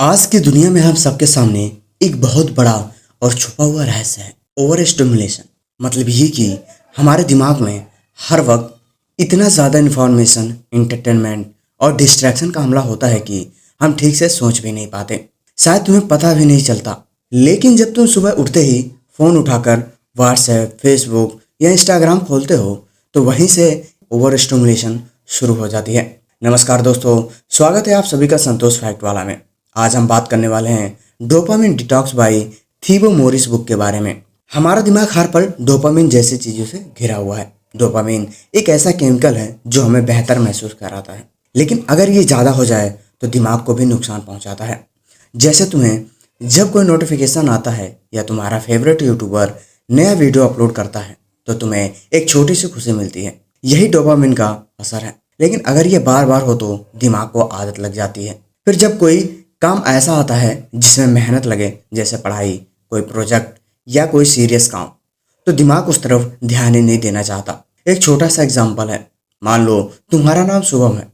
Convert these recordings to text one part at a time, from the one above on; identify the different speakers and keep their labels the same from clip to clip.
Speaker 1: आज की दुनिया में हम सबके सामने एक बहुत बड़ा और छुपा हुआ रहस्य है, ओवर स्टिमुलेशन। मतलब ये कि हमारे दिमाग में हर वक्त इतना ज़्यादा इन्फॉर्मेशन, इंटरटेनमेंट और डिस्ट्रैक्शन का हमला होता है कि हम ठीक से सोच भी नहीं पाते। शायद तुम्हें पता भी नहीं चलता, लेकिन जब तुम सुबह उठते ही फ़ोन उठाकर व्हाट्सएप, फेसबुक या इंस्टाग्राम खोलते हो तो वहीं से ओवर स्टिमुलेशन शुरू हो जाती है। नमस्कार दोस्तों, स्वागत है आप सभी का संतोष फैक्ट वाला में। आज हम बात करने वाले हैं dopamine detox by Thibaut Meurisse book के बारे में। हमारा दिमाग हर पल डोपामिन जैसी चीज़ों से घिरा हुआ है। डोपामिन एक ऐसा केमिकल है जो हमें बेहतर महसूस कराता है, लेकिन अगर ये ज़्यादा हो जाए तो दिमाग को भी नुकसान पहुंचाता है। जैसे तुम्हें जब कोई नोटिफिकेशन आता है या तुम्हारा फेवरेट यूट्यूबर नया वीडियो अपलोड करता है तो तुम्हें एक छोटी सी खुशी मिलती है। यही डोपामिन का असर है। लेकिन अगर ये बार बार हो तो दिमाग को आदत लग जाती है। फिर जब कोई काम ऐसा आता है जिसमें मेहनत लगे, जैसे पढ़ाई, कोई प्रोजेक्ट या कोई सीरियस काम, तो दिमाग उस तरफ ध्यान ही नहीं देना चाहता। एक छोटा सा एग्जांपल है। मान लो तुम्हारा नाम शुभम है।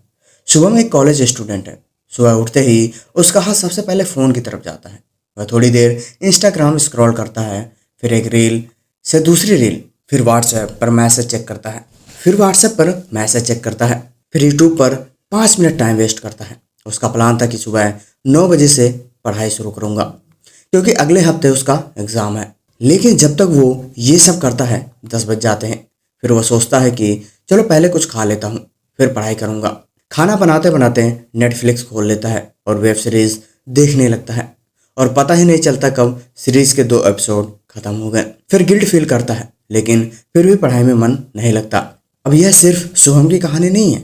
Speaker 1: शुभम एक कॉलेज स्टूडेंट है। सुबह उठते ही उसका हाथ सबसे पहले फ़ोन की तरफ जाता है। वह थोड़ी देर इंस्टाग्राम स्क्रॉल करता है, फिर एक रील से दूसरी रील, फिर व्हाट्सएप पर मैसेज चेक करता है, फिर यूट्यूब पर 5 मिनट टाइम वेस्ट करता है। उसका प्लान था कि सुबह 9 बजे से पढ़ाई शुरू करूंगा क्योंकि अगले हफ्ते उसका एग्ज़ाम है। लेकिन जब तक वो ये सब करता है 10 बज जाते हैं। फिर वह सोचता है कि चलो पहले कुछ खा लेता हूँ, फिर पढ़ाई करूँगा। खाना बनाते बनाते नेटफ्लिक्स खोल लेता है और वेब सीरीज़ देखने लगता है, और पता ही नहीं चलता कब सीरीज़ के 2 एपिसोड ख़त्म हो गए। फिर गिल्ट फील करता है, लेकिन फिर भी पढ़ाई में मन नहीं लगता। अब यह सिर्फ शुभम की कहानी नहीं है,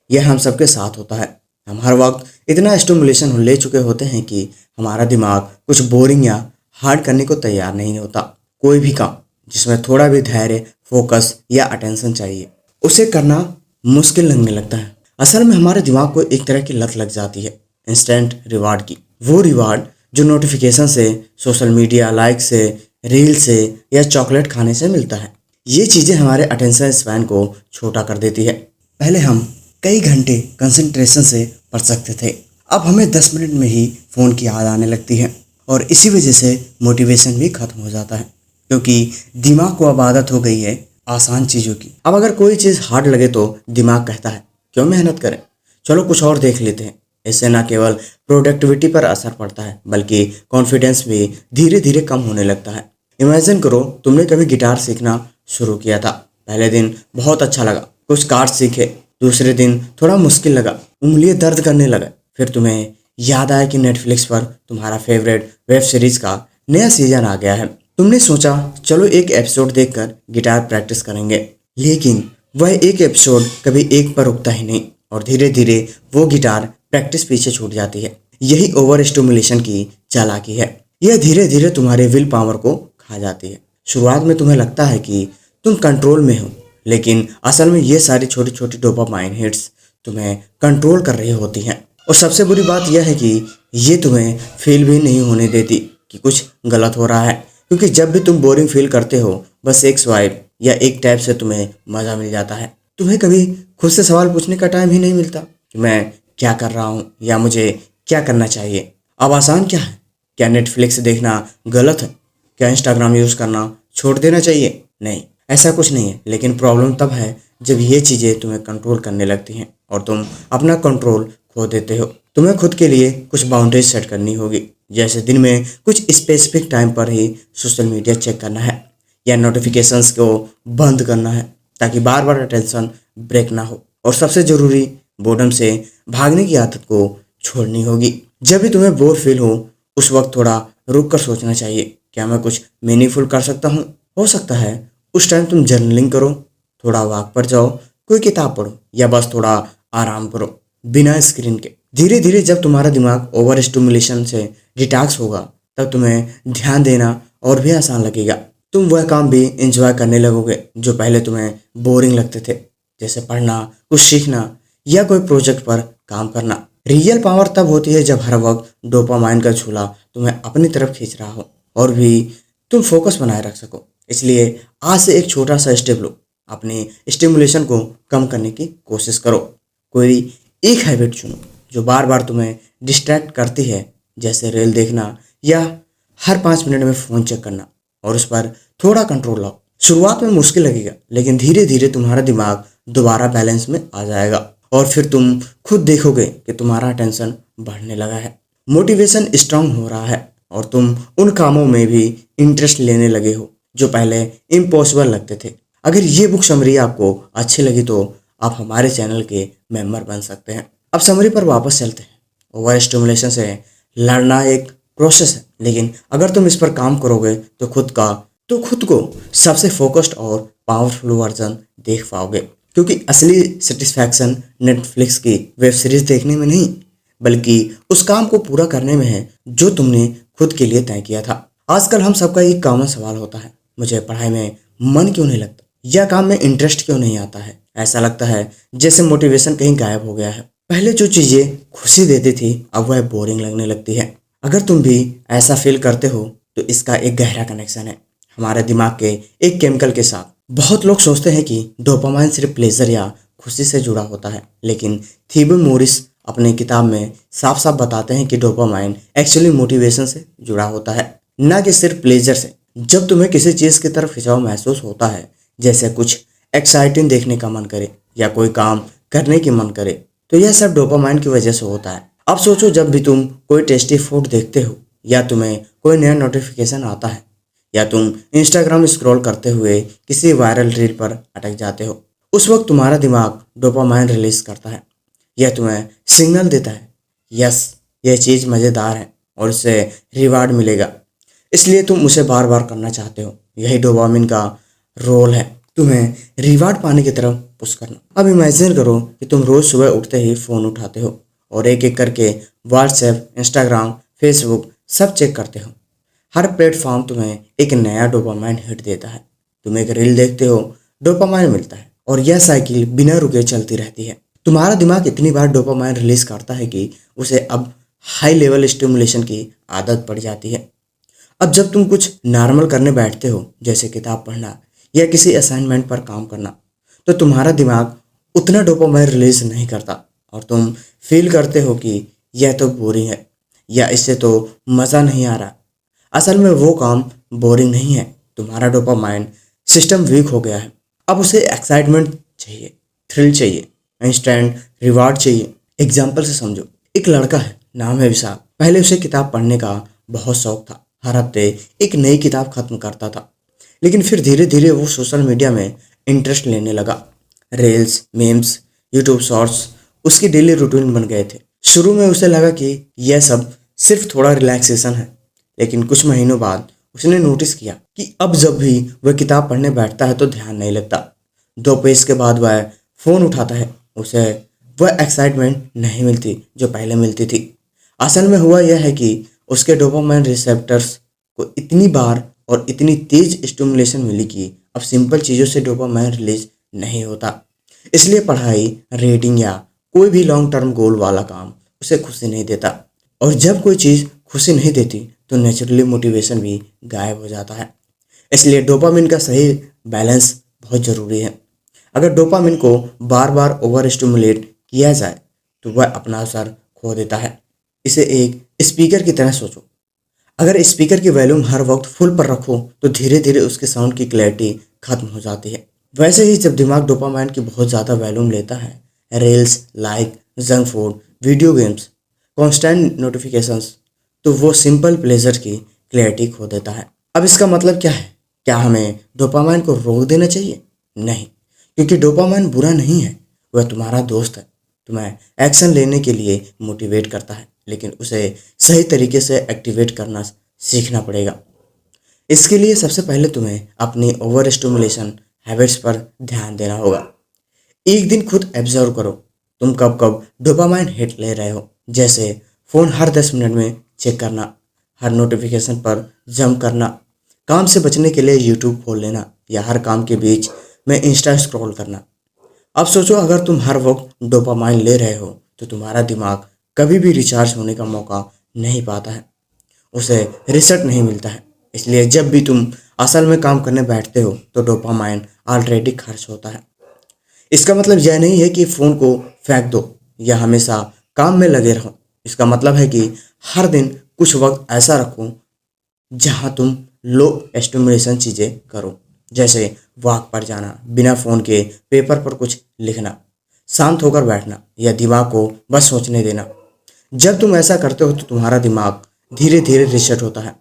Speaker 1: यह हम सबके साथ होता है। हम हर वक्त इतना स्टिमुलेशन ले चुके होते हैं कि हमारा दिमाग कुछ बोरिंग या हार्ड करने को तैयार नहीं होता। कोई भी काम जिसमें थोड़ा भी धैर्य, फोकस या अटेंशन चाहिए, उसे करना मुश्किल लगने लगता है। असल में हमारे दिमाग को एक तरह की लत लग जाती है इंस्टेंट रिवार्ड की। वो रिवार्ड जो नोटिफिकेशन से, सोशल मीडिया लाइक से, रील से या चॉकलेट खाने से मिलता है। ये चीज़ें हमारे अटेंशन स्पैन को छोटा कर देती है। पहले हम कई घंटे कंसंट्रेशन से पढ़ सकते थे, अब हमें 10 मिनट में ही फ़ोन की याद आने लगती है, और इसी वजह से मोटिवेशन भी खत्म हो जाता है क्योंकि दिमाग को अब आदत हो गई है आसान चीज़ों की। अब अगर कोई चीज़ हार्ड लगे तो दिमाग कहता है क्यों मेहनत करें, चलो कुछ और देख लेते हैं। इससे न केवल प्रोडक्टिविटी पर असर पड़ता है बल्कि कॉन्फिडेंस भी धीरे धीरे कम होने लगता है। इमेजिन करो तुमने कभी गिटार सीखना शुरू किया था। पहले दिन बहुत अच्छा लगा, कुछ कार्ड सीखे। दूसरे दिन थोड़ा मुश्किल लगा, उंगलियां दर्द करने लगा। फिर तुम्हें याद आया कि नेटफ्लिक्स पर तुम्हारा फेवरेट वेब सीरीज का नया सीजन आ गया है। तुमने सोचा चलो एक एपिसोड देखकर गिटार प्रैक्टिस करेंगे, लेकिन वह एक एपिसोड कभी एक पर रुकता ही नहीं, और धीरे धीरे वो गिटार प्रैक्टिस पीछे छूट जाती है। यही ओवर स्टिमुलेशन की चालाकी है। यह धीरे धीरे तुम्हारे विल पावर को खा जाती है। शुरुआत में तुम्हें लगता है कि तुम कंट्रोल में हो, लेकिन असल में ये सारी छोटी छोटी डोपामाइन हिट्स तुम्हें कंट्रोल कर रही होती हैं। और सबसे बुरी बात यह है कि ये तुम्हें फील भी नहीं होने देती कि कुछ गलत हो रहा है, क्योंकि जब भी तुम बोरिंग फील करते हो, बस एक स्वाइप या एक टैप से तुम्हें मज़ा मिल जाता है। तुम्हें कभी खुद से सवाल पूछने का टाइम ही नहीं मिलता कि मैं क्या कर रहा हूँ या मुझे क्या करना चाहिए। अब आसान क्या है? क्या नेटफ्लिक्स देखना गलत है? क्या इंस्टाग्राम यूज़ करना छोड़ देना चाहिए? नहीं, ऐसा कुछ नहीं है। लेकिन प्रॉब्लम तब है जब ये चीज़ें तुम्हें कंट्रोल करने लगती हैं और तुम अपना कंट्रोल खो देते हो। तुम्हें खुद के लिए कुछ बाउंड्रीज सेट करनी होगी, जैसे दिन में कुछ स्पेसिफिक टाइम पर ही सोशल मीडिया चेक करना है या नोटिफिकेशंस को बंद करना है, ताकि बार बार अटेंशन ब्रेक ना हो। और सबसे ज़रूरी, बोर्डम से भागने की आदत को छोड़नी होगी। जब भी तुम्हें बोर फील हो, उस वक्त थोड़ा रुक कर सोचना चाहिए, क्या मैं कुछ मीनिंगफुल कर सकता हूँ? हो सकता है उस टाइम तुम जर्नलिंग करो, थोड़ा वॉक पर जाओ, कोई किताब पढ़ो या बस थोड़ा आराम करो बिना स्क्रीन के। धीरे धीरे जब तुम्हारा दिमाग ओवर स्टिमुलेशन से डिटॉक्स होगा, तब तुम्हें ध्यान देना और भी आसान लगेगा। तुम वह काम भी एंजॉय करने लगोगे जो पहले तुम्हें बोरिंग लगते थे, जैसे पढ़ना, कुछ सीखना या कोई प्रोजेक्ट पर काम करना। रियल पावर तब होती है जब हर वक्त डोपामाइन का झूला तुम्हें अपनी तरफ खींच रहा हो और भी तुम फोकस बनाए रख सको। इसलिए आज से एक छोटा सा स्टेप लो, अपनी स्टिमुलेशन को कम करने की कोशिश करो। कोई एक हैबिट चुनो जो बार बार तुम्हें डिस्ट्रैक्ट करती है जैसे रील देखना या हर 5 मिनट में फ़ोन चेक करना, और उस पर थोड़ा कंट्रोल लाओ। शुरुआत में मुश्किल लगेगा, लेकिन धीरे धीरे तुम्हारा दिमाग दोबारा बैलेंस में आ जाएगा और फिर तुम खुद देखोगे कि तुम्हारा टेंशन बढ़ने लगा है, मोटिवेशन स्ट्रांग हो रहा है और तुम उन कामों में भी इंटरेस्ट लेने लगे हो जो पहले इम्पॉसिबल लगते थे। अगर ये बुक समरी आपको अच्छी लगी तो आप हमारे चैनल के मेंबर बन सकते हैं। अब समरी पर वापस चलते हैं। ओवर स्टिमुलेशन से लड़ना एक प्रोसेस है, लेकिन अगर तुम इस पर काम करोगे तो खुद को सबसे फोकस्ड और पावरफुल वर्जन देख पाओगे, क्योंकि असली सेटिस्फैक्शन नेटफ्लिक्स की वेब सीरीज देखने में नहीं, बल्कि उस काम को पूरा करने में है जो तुमने खुद के लिए तय किया था। आजकल हम सबका एक कॉमन सवाल होता है, मुझे पढ़ाई में मन क्यों नहीं लगता, या काम में इंटरेस्ट क्यों नहीं आता है। ऐसा लगता है जैसे मोटिवेशन कहीं गायब हो गया है। पहले जो चीज़ें खुशी देती थी अब वह बोरिंग लगने लगती है। अगर तुम भी ऐसा फील करते हो तो इसका एक गहरा कनेक्शन है हमारे दिमाग के एक केमिकल के साथ। बहुत लोग सोचते हैं कि डोपामाइन सिर्फ प्लेजर या खुशी से जुड़ा होता है, लेकिन थीबो मोरिस अपने किताब में साफ साफ बताते हैं कि डोपामाइन एक्चुअली मोटिवेशन से जुड़ा होता है, ना कि सिर्फ प्लेजर से। जब तुम्हें किसी चीज़ की तरफ खिंचाव महसूस होता है, जैसे कुछ एक्साइटिंग देखने का मन करे या कोई काम करने की मन करे, तो यह सब डोपामाइन की वजह से होता है। अब सोचो, जब भी तुम कोई टेस्टी फूड देखते हो, या तुम्हें कोई नया नोटिफिकेशन आता है, या तुम इंस्टाग्राम स्क्रॉल करते हुए किसी वायरल रील पर अटक जाते हो, उस वक्त तुम्हारा दिमाग डोपामाइन रिलीज करता है। यह तुम्हें सिग्नल देता है, यस यह चीज़ मज़ेदार है और इससे रिवार्ड मिलेगा, इसलिए तुम उसे बार बार करना चाहते हो। यही डोपामिन का रोल है, तुम्हें रिवार्ड पाने की तरफ पुश करना। अब इमेजिन करो कि तुम रोज़ सुबह उठते ही फ़ोन उठाते हो और एक एक करके व्हाट्सएप, इंस्टाग्राम, फेसबुक सब चेक करते हो। हर प्लेटफॉर्म तुम्हें एक नया डोपामाइन हिट देता है। तुम एक रील देखते हो, डोपामाइन मिलता है, और यह साइकिल बिना रुके चलती रहती है। तुम्हारा दिमाग इतनी बार डोपामाइन रिलीज करता है कि उसे अब हाई लेवल स्टिमुलेशन की आदत पड़ जाती है। अब जब तुम कुछ नॉर्मल करने बैठते हो, जैसे किताब पढ़ना या किसी असाइनमेंट पर काम करना, तो तुम्हारा दिमाग उतना डोपामाइन रिलीज नहीं करता और तुम फील करते हो कि यह तो बोरिंग है या इससे तो मज़ा नहीं आ रहा। असल में वो काम बोरिंग नहीं है, तुम्हारा डोपामाइन सिस्टम वीक हो गया है। अब उसे एक्साइटमेंट चाहिए, थ्रिल चाहिए, इंस्टेंट रिवार्ड चाहिए। एग्जाम्पल से समझो, एक लड़का है, नाम है विशाल। पहले उसे किताब पढ़ने का बहुत शौक था, हर हफ्ते एक नई किताब खत्म करता था। लेकिन फिर धीरे धीरे वो सोशल मीडिया में इंटरेस्ट लेने लगा। रील्स, मीम्स, यूट्यूब शॉर्ट्स उसकी डेली रूटीन बन गए थे। शुरू में उसे लगा कि यह सब सिर्फ थोड़ा रिलैक्सेशन है, लेकिन कुछ महीनों बाद उसने नोटिस किया कि अब जब भी वह किताब पढ़ने बैठता है तो ध्यान नहीं लगता। 2 पेज के बाद वह फ़ोन उठाता है, उसे वह एक्साइटमेंट नहीं मिलती जो पहले मिलती थी। असल में हुआ यह है कि उसके डोपामाइन रिसेप्टर्स को इतनी बार और इतनी तेज स्टिमुलेशन मिली कि अब सिंपल चीज़ों से डोपामाइन रिलीज नहीं होता। इसलिए पढ़ाई, रीडिंग या कोई भी लॉन्ग टर्म गोल वाला काम उसे खुशी नहीं देता, और जब कोई चीज़ खुशी नहीं देती तो नेचुरली मोटिवेशन भी गायब हो जाता है। इसलिए डोपामिन का सही बैलेंस बहुत ज़रूरी है। अगर डोपामिन को बार बार ओवर स्टिमुलेट किया जाए तो वह अपना असर खो देता है। इसे एक स्पीकर की तरह सोचो। अगर स्पीकर की वॉल्यूम हर वक्त फुल पर रखो तो धीरे धीरे उसके साउंड की क्लैरिटी खत्म हो जाती है। वैसे ही जब दिमाग डोपामाइन की बहुत ज़्यादा वॉल्यूम लेता है, reels, like, junk food, video games, constant notifications, तो वो सिंपल प्लेजर की क्लैरिटी खो देता है। अब इसका मतलब क्या है? क्या हमें डोपामाइन को रोक देना चाहिए? नहीं, क्योंकि डोपामाइन बुरा नहीं है, वह तुम्हारा दोस्त है। तुम्हें एक्शन लेने के लिए मोटिवेट करता है, लेकिन उसे सही तरीके से एक्टिवेट करना सीखना पड़ेगा। इसके लिए सबसे पहले तुम्हें अपनी ओवर स्टिमुलेशन हैबिट्स पर ध्यान देना होगा। एक दिन खुद ऑब्जर्व करो, तुम कब कब डोपामाइन हिट ले रहे हो। जैसे फ़ोन हर 10 मिनट में चेक करना, हर नोटिफिकेशन पर जंप करना, काम से बचने के लिए यूट्यूब खोल लेना, या हर काम के बीच में इंस्टा स्क्रॉल करना। अब सोचो, अगर तुम हर वक्त डोपामाइन ले रहे हो तो तुम्हारा दिमाग कभी भी रिचार्ज होने का मौका नहीं पाता है, उसे रिसेट नहीं मिलता है। इसलिए जब भी तुम असल में काम करने बैठते हो तो डोपामाइन ऑलरेडी खर्च होता है। इसका मतलब यह नहीं है कि फ़ोन को फेंक दो या हमेशा काम में लगे रहो। इसका मतलब है कि हर दिन कुछ वक्त ऐसा रखो जहां तुम लो स्टिमुलेशन चीज़ें करो, जैसे वॉक पर जाना, बिना फ़ोन के पेपर पर कुछ लिखना, शांत होकर बैठना या दिमाग को बस सोचने देना। जब तुम ऐसा करते हो तो तुम्हारा दिमाग धीरे धीरे रिसेट होता है।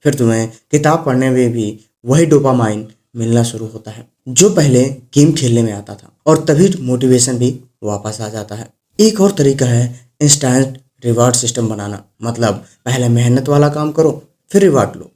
Speaker 1: फिर तुम्हें किताब पढ़ने में भी वही डोपामाइन मिलना शुरू होता है जो पहले गेम खेलने में आता था, और तभी मोटिवेशन भी वापस आ जाता है। एक और तरीका है इंस्टेंट रिवार्ड सिस्टम बनाना। मतलब पहले मेहनत वाला काम करो, फिर रिवार्ड लो।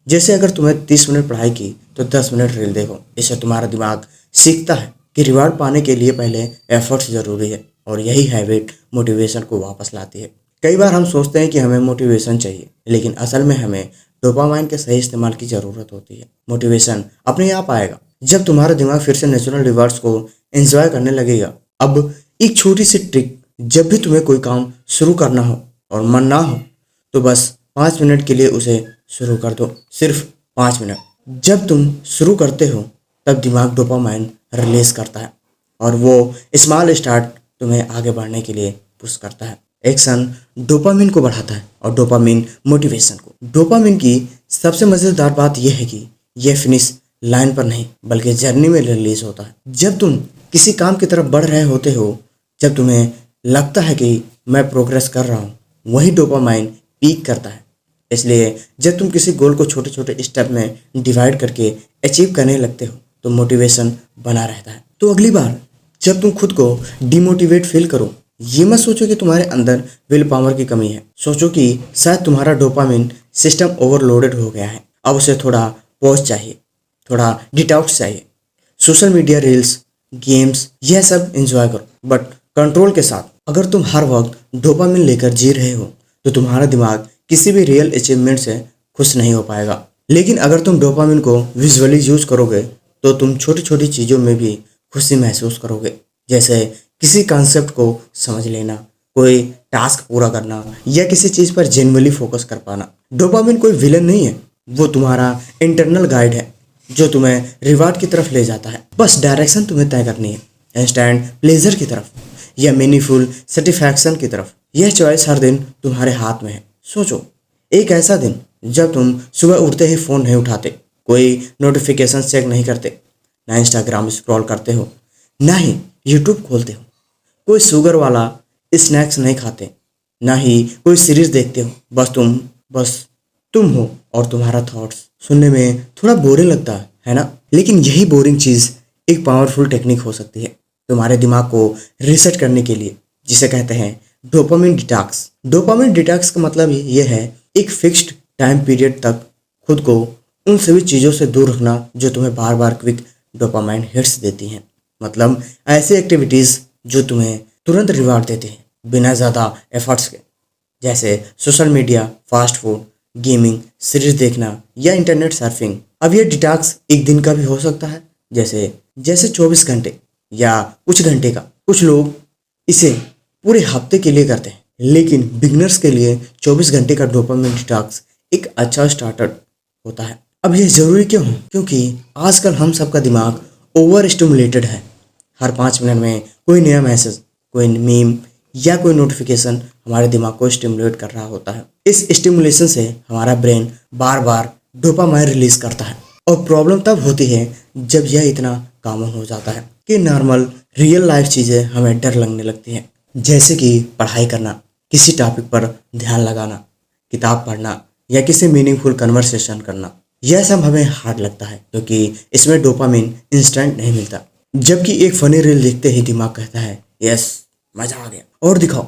Speaker 1: जैसे अगर तुम्हें 30 मिनट पढ़ाई की तो 10 मिनट रील देखो। इससे तुम्हारा दिमाग सीखता है कि रिवार्ड पाने के लिए पहले एफर्ट्स ज़रूरी है, और यही हैबिट मोटिवेशन को वापस लाती है। कई बार हम सोचते हैं कि हमें मोटिवेशन चाहिए, लेकिन असल में हमें डोपामाइन के सही इस्तेमाल की ज़रूरत होती है। मोटिवेशन अपने आप आएगा जब तुम्हारा दिमाग फिर से नेचुरल रिवार्ड्स को एंजॉय करने लगेगा। अब एक छोटी सी ट्रिक, जब भी तुम्हें कोई काम शुरू करना हो और मन ना हो तो बस 5 मिनट के लिए उसे शुरू कर दो, सिर्फ 5 मिनट। जब तुम शुरू करते हो तब दिमाग डोपामाइन रिलीज करता है, और वो स्मॉल स्टार्ट तुम्हें आगे बढ़ने के लिए पुश करता है। एक्शन डोपामिन को बढ़ाता है और डोपामिन मोटिवेशन को। डोपामिन की सबसे मज़ेदार बात यह है कि यह फिनिश लाइन पर नहीं बल्कि जर्नी में रिलीज होता है। जब तुम किसी काम की तरफ बढ़ रहे होते हो, जब तुम्हें लगता है कि मैं प्रोग्रेस कर रहा हूँ, वही डोपामाइन पीक करता है। इसलिए जब तुम किसी गोल को छोटे छोटे स्टेप में डिवाइड करके अचीव करने लगते हो तो मोटिवेशन बना रहता है। तो अगली बार जब तुम खुद को डिमोटिवेट फील करो, ये मत सोचो कि तुम्हारे अंदर विल पावर की कमी है। सोचो कि शायद तुम्हारा डोपामिन सिस्टम ओवरलोडेड हो गया है। अब उसे थोड़ा पॉज चाहिए, थोड़ा डिटॉक्स चाहिए। सोशल मीडिया, रील्स, गेम्स, यह सब एंजॉय करो, बट कंट्रोल के साथ। अगर तुम हर वक्त डोपामिन लेकर जी रहे हो तो तुम्हारा दिमाग किसी भी रियल अचीवमेंट से खुश नहीं हो पाएगा। लेकिन अगर तुम डोपामिन को विजुअली यूज करोगे तो तुम छोटी छोटी चीज़ों में भी खुशी महसूस करोगे, जैसे किसी कॉन्सेप्ट को समझ लेना, कोई टास्क पूरा करना, या किसी चीज़ पर जेन्युइनली फोकस कर पाना। डोपामिन कोई विलन नहीं है, वो तुम्हारा इंटरनल गाइड है जो तुम्हें रिवार्ड की तरफ ले जाता है। बस डायरेक्शन तुम्हें तय करनी है, इंस्टेंट प्लेजर की तरफ या मीनिंगफुल सेटिस्फैक्शन की तरफ। यह चॉइस हर दिन तुम्हारे हाथ में है। सोचो, एक ऐसा दिन जब तुम सुबह उठते ही फ़ोन नहीं उठाते, कोई नोटिफिकेशन चेक नहीं करते, ना इंस्टाग्राम स्क्रॉल करते हो, ना ही यूट्यूब खोलते हो, कोई शुगर वाला स्नैक्स नहीं खाते, ना ही कोई सीरीज देखते हो। बस तुम हो और तुम्हारा थॉट्स। सुनने में थोड़ा बोरिंग लगता है ना, लेकिन यही बोरिंग चीज़ एक पावरफुल टेक्निक हो सकती है तुम्हारे दिमाग को रीसेट करने के लिए, जिसे कहते हैं डोपामिन डिटॉक्स। डोपामिन डिटॉक्स का मतलब यह है एक फिक्स्ड टाइम पीरियड तक खुद को उन सभी चीज़ों से दूर रखना जो तुम्हें बार बार क्विक डोपामाइन हिट्स देती हैं। मतलब ऐसी एक्टिविटीज़ जो तुम्हें तुरंत रिवार्ड देते हैं बिना ज़्यादा एफर्ट्स के, जैसे social media, fast food, gaming, series देखना या इंटरनेट सर्फिंग। अब ये डिटॉक्स एक दिन का भी हो सकता है, जैसे जैसे 24 घंटे या कुछ घंटे का। कुछ लोग इसे पूरे हफ्ते के लिए करते हैं, लेकिन बिगनर्स के लिए 24 घंटे का डोपामिन डिटॉक्स एक अच्छा स्टार्टर होता है। अब ये ज़रूरी क्यों है? क्योंकि आजकल हम सबका दिमाग ओवर स्टिमुलेटेड है। हर 5 मिनट में कोई नया मैसेज, कोई मीम या कोई नोटिफिकेशन हमारे दिमाग को स्टिमुलेट कर रहा होता है। इस स्टिमुलेशन से हमारा ब्रेन बार बार डोपामाइन रिलीज करता है, और प्रॉब्लम तब होती है जब यह इतना कॉमन हो जाता है कि नॉर्मल रियल लाइफ चीज़ें हमें डर लगने लगती हैं, जैसे कि पढ़ाई करना, किसी टॉपिक पर ध्यान लगाना, किताब पढ़ना या किसी मीनिंगफुल कन्वर्सेशन करना। यह सब हमें हार्ड लगता है क्योंकि इसमें डोपामिन इंस्टेंट नहीं मिलता। जबकि एक फनी रील देखते ही दिमाग कहता है यस, मज़ा आ गया, और दिखाओ।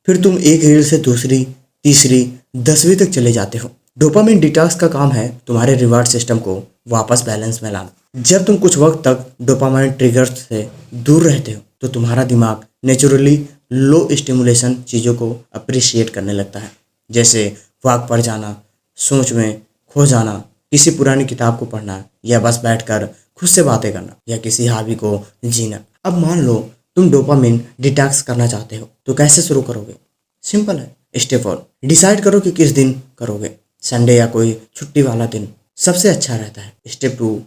Speaker 1: फिर तुम एक रील से दूसरी, तीसरी, 10वीं तक चले जाते हो। डोपामिन डिटॉक्स का काम है तुम्हारे रिवार्ड सिस्टम को वापस बैलेंस में लाना। जब तुम कुछ वक्त तक डोपामाइन ट्रिगर्स से दूर रहते हो तो तुम्हारा दिमाग नेचुरली लो स्टिमुलेशन चीज़ों को अप्रिशिएट करने लगता है, जैसे वॉक पर जाना, सोच में खो जाना, किसी पुरानी किताब को पढ़ना, या बस बैठकर खुद से बातें करना, या किसी हॉबी को जीना। अब मान लो तुम डोपामिन डिटॉक्स करना चाहते हो, तो कैसे शुरू करोगे? सिंपल है। स्टेप 1, डिसाइड करो कि किस दिन करोगे। संडे या कोई छुट्टी वाला दिन सबसे अच्छा रहता है। स्टेप 2,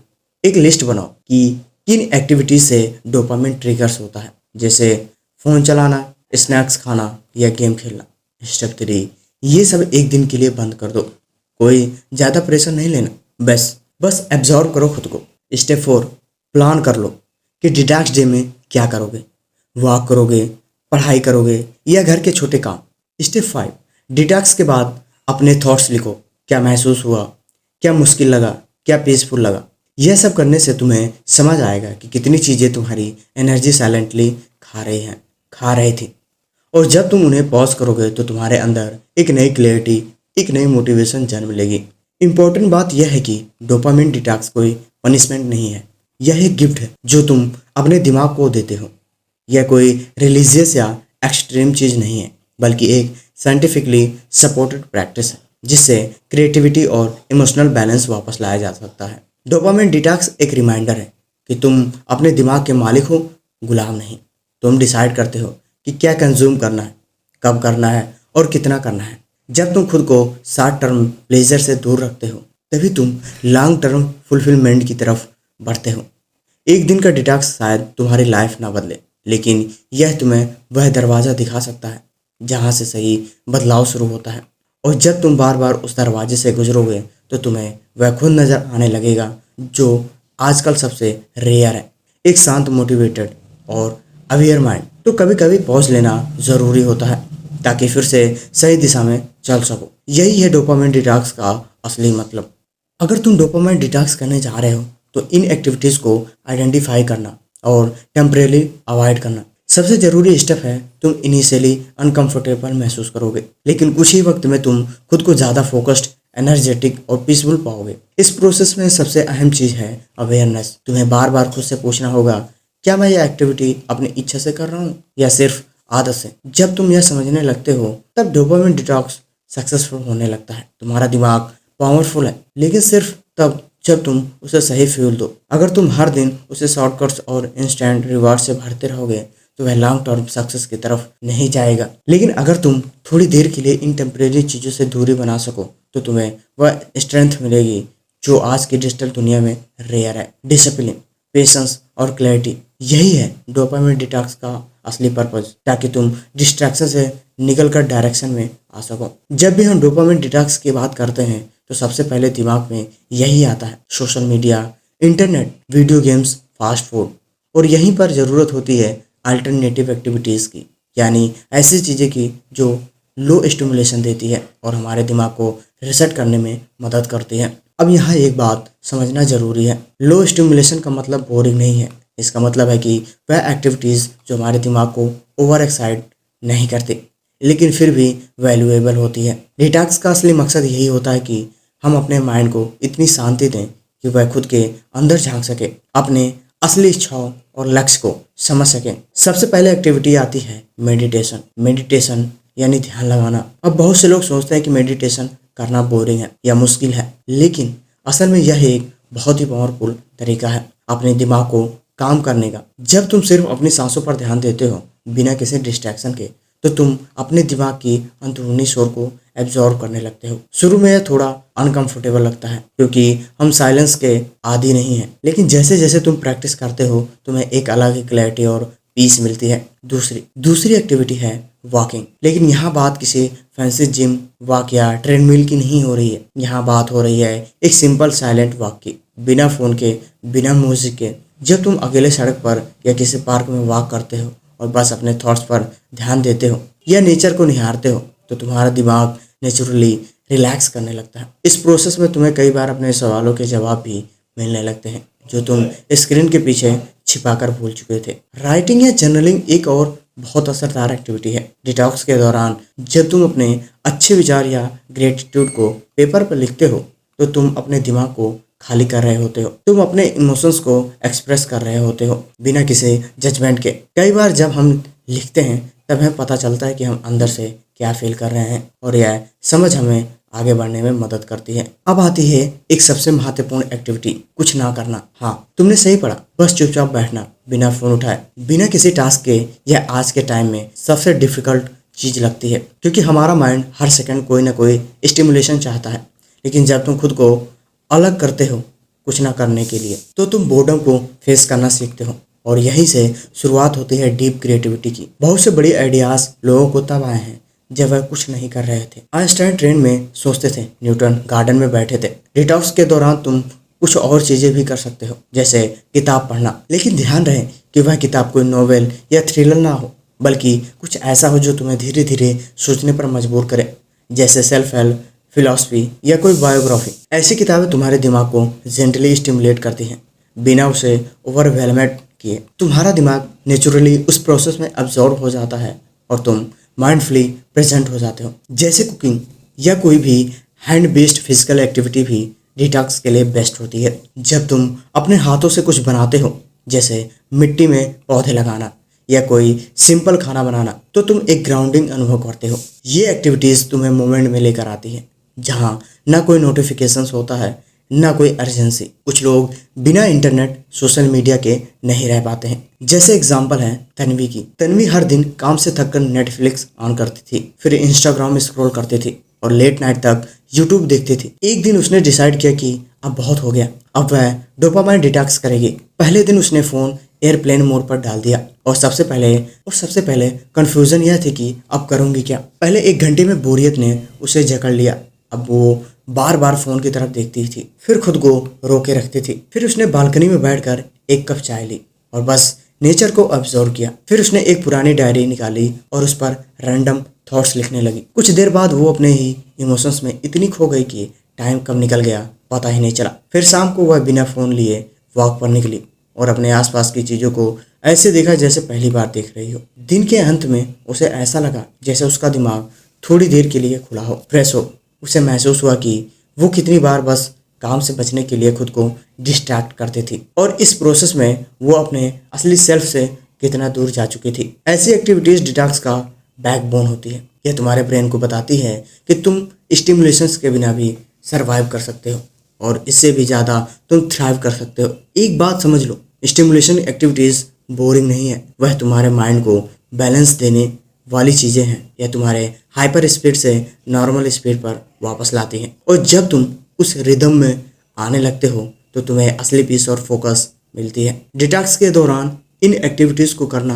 Speaker 1: एक लिस्ट बनाओ कि किन एक्टिविटीज से डोपामिन ट्रिगर्स होता है, जैसे फ़ोन चलाना, स्नैक्स खाना या गेम खेलना। स्टेप 3, ये सब एक दिन के लिए बंद कर दो। कोई ज़्यादा प्रेशर नहीं लेना, बस एब्जॉर्व करो खुद को। स्टेप 4, प्लान कर लो कि डिटॉक्स डे में क्या करोगे। वॉक करोगे, पढ़ाई करोगे या घर के छोटे काम। स्टेप 5, डिटॉक्स के बाद अपने थॉट्स लिखो। क्या महसूस हुआ, क्या मुश्किल लगा, क्या पीसफुल लगा। यह सब करने से तुम्हें समझ आएगा कि कितनी चीज़ें तुम्हारी एनर्जी साइलेंटली खा रही थी। और जब तुम उन्हें पॉज करोगे तो तुम्हारे अंदर एक नई क्लैरिटी, एक नई मोटिवेशन जन्म लेगी। इंपॉर्टेंट बात यह है कि डोपामिन डिटॉक्स कोई पनिशमेंट नहीं है, यह एक गिफ्ट है जो तुम अपने दिमाग को देते हो। यह कोई रिलीजियस या एक्सट्रीम चीज़ नहीं है, बल्कि एक साइंटिफिकली सपोर्टेड प्रैक्टिस है जिससे क्रिएटिविटी और इमोशनल बैलेंस वापस लाया जा सकता है। डोपामिन डिटॉक्स एक रिमाइंडर है कि तुम अपने दिमाग के मालिक हो, गुलाम नहीं। तुम डिसाइड करते हो कि क्या कंज्यूम करना है, कब करना है और कितना करना है। जब तुम खुद को शॉर्ट टर्म प्लेजर से दूर रखते हो तभी तुम लॉन्ग टर्म फुलफिलमेंट की तरफ बढ़ते हो। एक दिन का डिटॉक्स शायद तुम्हारी लाइफ ना बदले, लेकिन यह तुम्हें वह दरवाज़ा दिखा सकता है जहाँ से सही बदलाव शुरू होता है। और जब तुम बार बार उस दरवाजे से गुजरोगे तो तुम्हें वह खुद नज़र आने लगेगा जो आजकल सबसे रेयर है, एक शांत, मोटिवेटेड और अवेयर माइंड। तो कभी कभी पॉज लेना ज़रूरी होता है ताकि फिर से सही दिशा में चल सको। यही है डोपामिन डिटॉक्स का असली मतलब। अगर तुम डोपामाइन डिटॉक्स करने जा रहे हो तो इन एक्टिविटीज़ को आइडेंटिफाई करना और टेम्परेली अवॉइड करना। सबसे ज़रूरी स्टेप है, तुम इनिशियली अनकंफर्टेबल महसूस करोगे, लेकिन कुछ ही वक्त में तुम खुद को ज़्यादा फोकस्ड, एनर्जेटिक और पीसफुल पाओगे। इस प्रोसेस में सबसे अहम चीज़ है अवेयरनेस। तुम्हें बार बार खुद से पूछना होगा, क्या मैं यह एक्टिविटी अपनी इच्छा से कर रहा हूँ या सिर्फ आदत से। जब तुम यह समझने लगते हो तब डोपामाइन डिटॉक्स सक्सेसफुल होने लगता है। तुम्हारा दिमाग पावरफुल है, लेकिन सिर्फ तब जब तुम उसे सही फ्यूल दो। अगर तुम हर दिन उसे शॉर्टकट्स और इंस्टेंट रिवार्ड से भरते रहोगे तो वह लॉन्ग टर्म सक्सेस की तरफ नहीं जाएगा। लेकिन अगर तुम थोड़ी देर के लिए इन टेम्परेरी चीज़ों से दूरी बना सको तो तुम्हें वह स्ट्रेंथ मिलेगी जो आज की डिजिटल दुनिया में रेयर है। डिसिप्लिन, पेशेंस और क्लैरिटी, यही है डोपामाइन डिटॉक्स का असली पर्पज, ताकि तुम डिस्ट्रैक्शन से निकलकर डायरेक्शन में आ सको। जब भी हम डोपामाइन डिटॉक्स की बात करते हैं तो सबसे पहले दिमाग में यही आता है, social media, internet, video games, fast food. और यहीं पर ज़रूरत होती है अल्टरनेटिव एक्टिविटीज़ की, यानी ऐसी चीज़ें की जो लो स्टिमुलेशन देती है और हमारे दिमाग को रिसेट करने में मदद करती है। अब यहाँ एक बात समझना ज़रूरी है, लो स्टिमुलेशन का मतलब बोरिंग नहीं है। इसका मतलब है कि वह एक्टिविटीज़ जो हमारे दिमाग को ओवर एक्साइट नहीं करती लेकिन फिर भी वैल्यूएबल होती है। डिटॉक्स का असली मकसद यही होता है कि हम अपने माइंड को इतनी शांति दें कि वह खुद के अंदर झांक सके, अपने असली इच्छाओं और लक्ष्य को समझ सकें। सबसे पहले एक्टिविटी आती है मेडिटेशन। मेडिटेशन यानी ध्यान लगाना। अब बहुत से लोग सोचते हैं कि मेडिटेशन करना बोरिंग है या मुश्किल है, लेकिन असल में यह एक बहुत ही पावरफुल तरीका है अपने दिमाग को काम करने का। जब तुम सिर्फ अपनी सांसों पर ध्यान देते हो बिना किसी डिस्ट्रैक्शन के तो तुम अपने दिमाग की अंदरूनी शोर को एब्जॉर्ब करने लगते हो। शुरू में यह थोड़ा अनकंफर्टेबल लगता है क्योंकि हम साइलेंस के आदी नहीं हैं, लेकिन जैसे जैसे तुम प्रैक्टिस करते हो तुम्हें एक अलग ही क्लैरिटी और पीस मिलती है। दूसरी एक्टिविटी है वॉकिंग। लेकिन यहाँ बात किसी फैंसी जिम वॉक या ट्रेडमिल की नहीं हो रही है। यहाँ बात हो रही है एक सिंपल साइलेंट वॉक की, बिना फ़ोन के, बिना म्यूजिक के। जब तुम अकेले सड़क पर या किसी पार्क में वॉक करते हो और बस अपने थॉट्स पर ध्यान देते हो या नेचर को निहारते हो तो तुम्हारा दिमाग नेचुरली रिलैक्स करने लगता है। इस प्रोसेस में तुम्हें कई बार अपने सवालों के जवाब भी मिलने लगते हैं जो तुम स्क्रीन के पीछे छिपाकर भूल चुके थे। राइटिंग या जर्नलिंग एक और बहुत असरदार एक्टिविटी है। डिटॉक्स के दौरान जब तुम अपने अच्छे विचार या ग्रेटिट्यूड को पेपर पर लिखते हो तो तुम अपने दिमाग को खाली कर रहे होते हो। तुम अपने इमोशंस को एक्सप्रेस कर रहे होते हो बिना किसी जजमेंट के। कई बार जब हम लिखते हैं तब हमें पता चलता है कि हम अंदर से क्या फील कर रहे हैं और यह समझ हमें आगे बढ़ने में मदद करती है। अब आती है एक सबसे महत्वपूर्ण एक्टिविटी, कुछ ना करना। हाँ, तुमने सही पढ़ा, बस चुपचाप बैठना, बिना फोन उठाए, बिना किसी टास्क के। यह आज के टाइम में सबसे डिफिकल्ट चीज लगती है क्योंकि हमारा माइंड हर सेकंड कोई ना कोई स्टिमुलेशन चाहता है। लेकिन जब तुम खुद को अलग करते हो कुछ ना करने के लिए तो तुम बोर्डम को फेस करना सीखते हो और यहीं से शुरुआत होती है डीप क्रिएटिविटी की। बहुत से बड़े आइडियाज लोगों को तब आए हैं जब वह कुछ नहीं कर रहे थे। आइंस्टाइन ट्रेन में सोचते थे, न्यूटन गार्डन में बैठे थे। डिटॉक्स के दौरान तुम कुछ और चीजें भी कर सकते हो, जैसे किताब पढ़ना, लेकिन ध्यान रहे कि वह किताब कोई नोवेल या थ्रिलर ना हो, बल्कि कुछ ऐसा हो जो तुम्हें धीरे धीरे सोचने पर मजबूर करे, जैसे सेल्फ हेल्प, फिलॉसफी या कोई बायोग्राफी। ऐसी किताबें तुम्हारे दिमाग को जेंटली स्टिमुलेट करती हैं, बिना उसे ओवरवेलमेट किए। तुम्हारा दिमाग नेचुरली उस प्रोसेस में अब्जॉर्ब हो जाता है और तुम माइंडफुली प्रेजेंट हो जाते हो। जैसे कुकिंग या कोई भी हैंड बेस्ड फिजिकल एक्टिविटी भी डिटॉक्स के लिए बेस्ट होती है। जब तुम अपने हाथों से कुछ बनाते हो, जैसे मिट्टी में पौधे लगाना या कोई सिंपल खाना बनाना, तो तुम एक ग्राउंडिंग अनुभव करते हो। ये एक्टिविटीज तुम्हें मोमेंट में लेकर आती है, जहाँ ना कोई नोटिफिकेशंस होता है, ना कोई अर्जेंसी। कुछ लोग बिना इंटरनेट, सोशल मीडिया के नहीं रह पाते हैं। जैसे एग्जांपल है तन्वी की। तन्वी हर दिन काम से थककर नेटफ्लिक्स ऑन करती थी, फिर इंस्टाग्राम स्क्रॉल करती थी और लेट नाइट तक यूट्यूब देखती थी। एक दिन उसने डिसाइड किया कि अब बहुत हो गया, अब वह डोपामाइन डिटॉक्स करेगी। पहले दिन उसने फोन एयरप्लेन मोड पर डाल दिया और सबसे पहले कंफ्यूजन यह थी कि अब करूंगी क्या। पहले 1 घंटे में बोरियत ने उसे जकड़ लिया। अब वो बार बार फोन की तरफ देखती थी, फिर खुद को रोके रखती थी। फिर उसने बालकनी में बैठकर 1 कप चाय ली और बस नेचर को ऑब्जर्व किया। फिर उसने एक पुरानी डायरी निकाली और उस पर रैंडम थॉट्स लिखने लगी। कुछ देर बाद वो अपने ही इमोशंस में इतनी खो गई कि टाइम कब निकल गया पता ही नहीं चला। फिर शाम को वह बिना फोन लिए वॉक पर निकली और अपने आसपास की चीजों को ऐसे देखा जैसे पहली बार देख रही हो। दिन के अंत में उसे ऐसा लगा जैसे उसका दिमाग थोड़ी देर के लिए खुला हो, फ्रेश हो। उसे महसूस हुआ कि वो कितनी बार बस काम से बचने के लिए खुद को डिस्ट्रैक्ट करती थी और इस प्रोसेस में वो अपने असली सेल्फ से कितना दूर जा चुकी थी। ऐसी एक्टिविटीज डिटॉक्स का बैकबोन होती है। यह तुम्हारे ब्रेन को बताती है कि तुम स्टिमुलेशंस के बिना भी सरवाइव कर सकते हो और इससे भी ज़्यादा तुम थ्राइव कर सकते हो। एक बात समझ लो, स्टिमुलेशन एक्टिविटीज़ बोरिंग नहीं है, वह तुम्हारे माइंड को बैलेंस देने वाली चीज़ें हैं। यह तुम्हारे हाइपर स्पीड से नॉर्मल स्पीड पर वापस लाती हैं और जब तुम उस रिदम में आने लगते हो तो तुम्हें असली पीस और फोकस मिलती है। डिटॉक्स के दौरान इन एक्टिविटीज़ को करना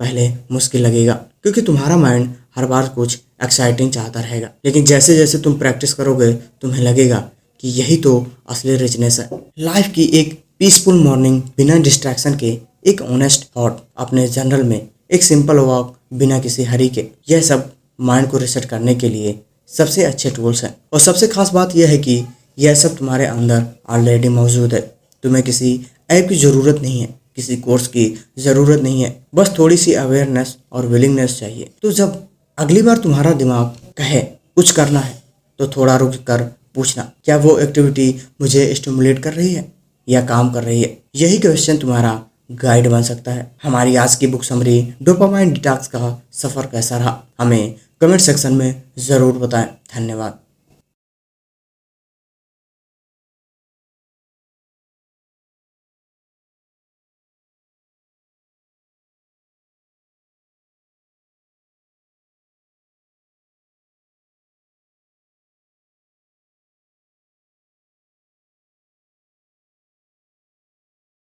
Speaker 1: पहले मुश्किल लगेगा, क्योंकि तुम्हारा माइंड हर बार कुछ एक्साइटिंग चाहता रहेगा, लेकिन जैसे जैसे तुम प्रैक्टिस करोगे तुम्हें लगेगा कि यही तो असली रिचनेस है। लाइफ की एक पीसफुल मॉर्निंग बिना डिस्ट्रैक्शन के, एक ऑनेस्ट थॉट अपने जर्नल में, एक सिंपल वॉक बिना किसी हरी के, यह सब माइंड को रिसेट करने के लिए सबसे अच्छे टूल्स हैं। और सबसे खास बात यह है कि यह सब तुम्हारे अंदर ऑलरेडी मौजूद है। तुम्हें किसी ऐप की ज़रूरत नहीं है, किसी कोर्स की ज़रूरत नहीं है, बस थोड़ी सी अवेयरनेस और विलिंगनेस चाहिए। तो जब अगली बार तुम्हारा दिमाग कहे कुछ करना है तो थोड़ा रुक कर पूछना, क्या वो एक्टिविटी मुझे स्टिमुलेट कर रही है या काम कर रही है। यही क्वेश्चन तुम्हारा गाइड बन सकता है। हमारी आज की बुक समरी डोपामाइन डिटॉक्स का सफ़र कैसा रहा, हमें कमेंट सेक्शन में ज़रूर बताएं। धन्यवाद।